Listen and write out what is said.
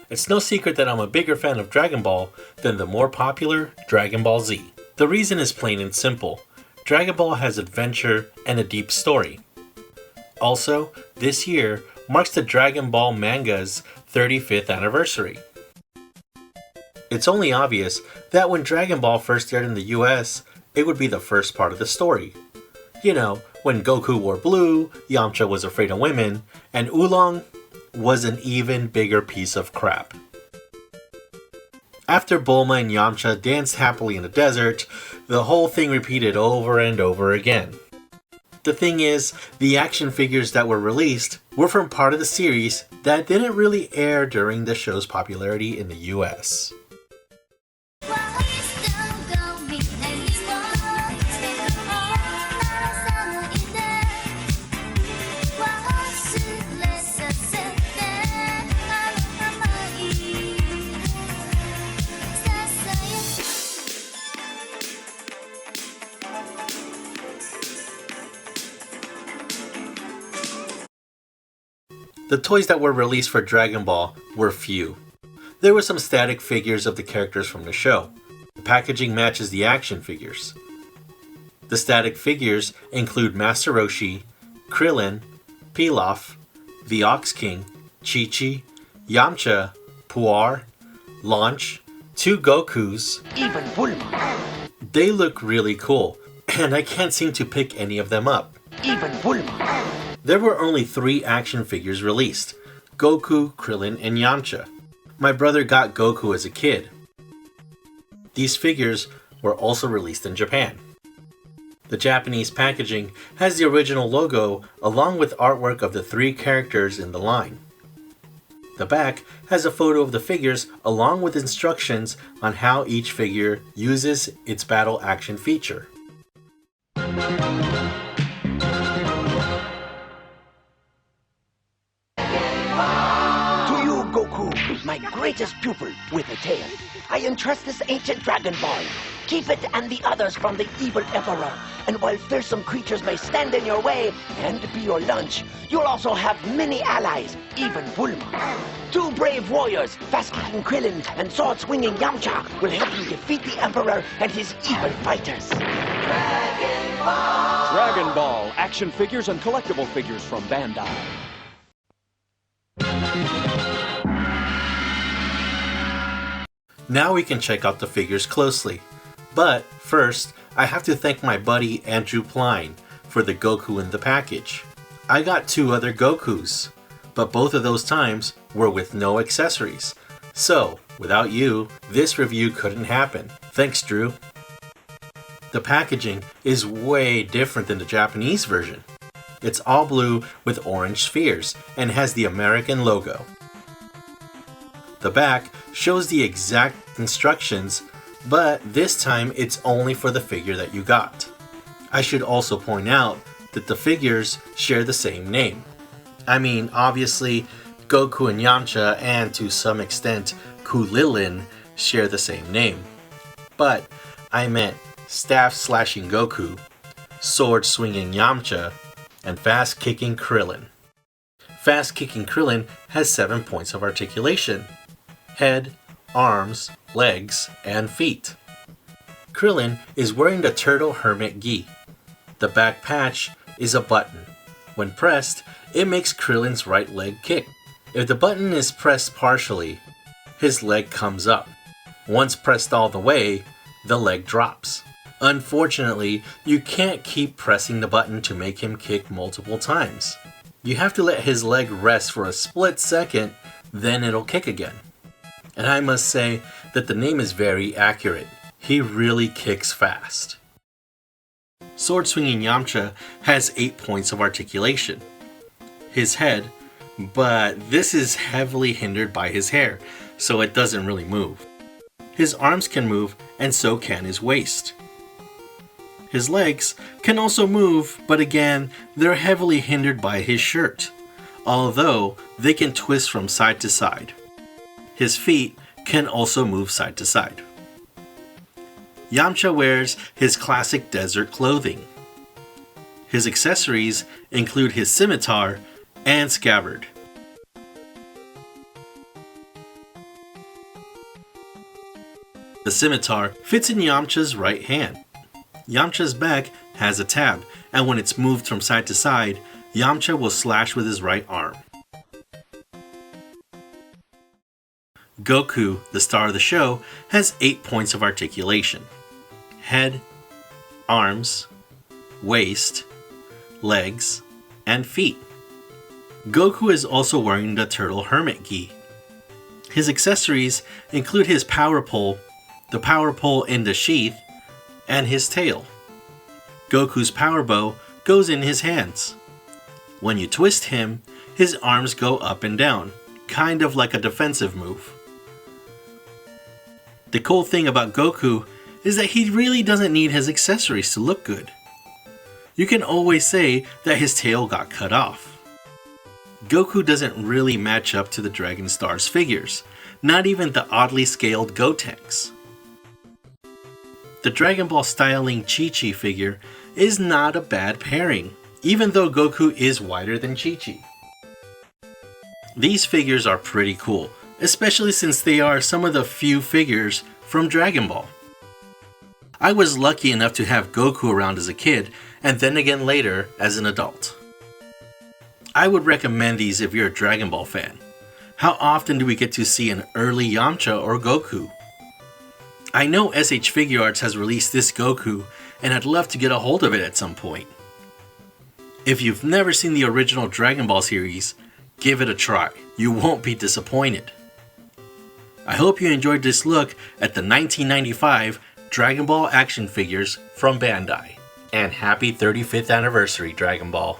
It's no secret that I'm a bigger fan of Dragon Ball than the more popular Dragon Ball Z. The reason is plain and simple. Dragon Ball has adventure and a deep story. Also, this year marks the Dragon Ball manga's 35th anniversary. It's only obvious that when Dragon Ball first aired in the US, it would be the first part of the story. You know, when Goku wore blue, Yamcha was afraid of women, and Oolong was an even bigger piece of crap. After Bulma and Yamcha danced happily in the desert, the whole thing repeated over and over again. The thing is, the action figures that were released were from part of the series that didn't really air during the show's popularity in the US. The toys that were released for Dragon Ball were few. There were some static figures of the characters from the show. The packaging matches the action figures. The static figures include Master Roshi, Krillin, Pilaf, the Ox King, Chi-Chi, Yamcha, Puar, Launch, 2 Gokus, even Bulma. They look really cool, and I can't seem to pick any of them up. Even Bulma. There were only 3 action figures released: Goku, Krillin, and Yamcha. My brother got Goku as a kid. These figures were also released in Japan. The Japanese packaging has the original logo along with artwork of the 3 characters in the line. The back has a photo of the figures along with instructions on how each figure uses its battle action feature. My greatest pupil with a tail, I entrust this ancient Dragon Ball. Keep it and the others from the evil Emperor. And while fearsome creatures may stand in your way and be your lunch, you'll also have many allies, even Bulma. 2 brave warriors, fast-kicking Krillin and sword-swinging Yamcha, will help you defeat the Emperor and his evil fighters. Dragon Ball! Dragon Ball, action figures and collectible figures from Bandai. Now we can check out the figures closely. But first, I have to thank my buddy Andrew Pline for the Goku in the package. I got 2 other Gokus, but both of those times were with no accessories. So, without you, this review couldn't happen. Thanks, Drew. The packaging is way different than the Japanese version. It's all blue with orange spheres and has the American logo. The back shows the exact instructions, but this time it's only for the figure that you got. I should also point out that the figures share the same name. I mean, obviously, Goku and Yamcha and to some extent Krillin share the same name. But I meant staff-slashing Goku, sword-swinging Yamcha, and fast-kicking Krillin. Fast-kicking Krillin has 7 points of articulation: head, arms, legs, and feet. Krillin is wearing the Turtle Hermit Gi. The back patch is a button. When pressed, it makes Krillin's right leg kick. If the button is pressed partially, his leg comes up. Once pressed all the way, the leg drops. Unfortunately, you can't keep pressing the button to make him kick multiple times. You have to let his leg rest for a split second, then it'll kick again. And I must say that the name is very accurate. He really kicks fast. Sword-swinging Yamcha has 8 points of articulation. His head, but this is heavily hindered by his hair, so it doesn't really move. His arms can move, and so can his waist. His legs can also move, but again, they're heavily hindered by his shirt, although they can twist from side to side. His feet can also move side to side. Yamcha wears his classic desert clothing. His accessories include his scimitar and scabbard. The scimitar fits in Yamcha's right hand. Yamcha's back has a tab, and when it's moved from side to side, Yamcha will slash with his right arm. Goku, the star of the show, has 8 points of articulation: head, arms, waist, legs, and feet. Goku is also wearing the Turtle Hermit Gi. His accessories include his power pole, the power pole in the sheath, and his tail. Goku's power bow goes in his hands. When you twist him, his arms go up and down, kind of like a defensive move. The cool thing about Goku is that he really doesn't need his accessories to look good. You can always say that his tail got cut off. Goku doesn't really match up to the Dragon Star's figures, not even the oddly scaled Gotenks. The Dragon Ball styling Chi-Chi figure is not a bad pairing, even though Goku is wider than Chi-Chi. These figures are pretty cool, especially since they are some of the few figures from Dragon Ball. I was lucky enough to have Goku around as a kid, and then again later as an adult. I would recommend these if you're a Dragon Ball fan. How often do we get to see an early Yamcha or Goku? I know SH Figuarts has released this Goku, and I'd love to get a hold of it at some point. If you've never seen the original Dragon Ball series, give it a try. You won't be disappointed. I hope you enjoyed this look at the 1995 Dragon Ball action figures from Bandai. And happy 35th anniversary, Dragon Ball.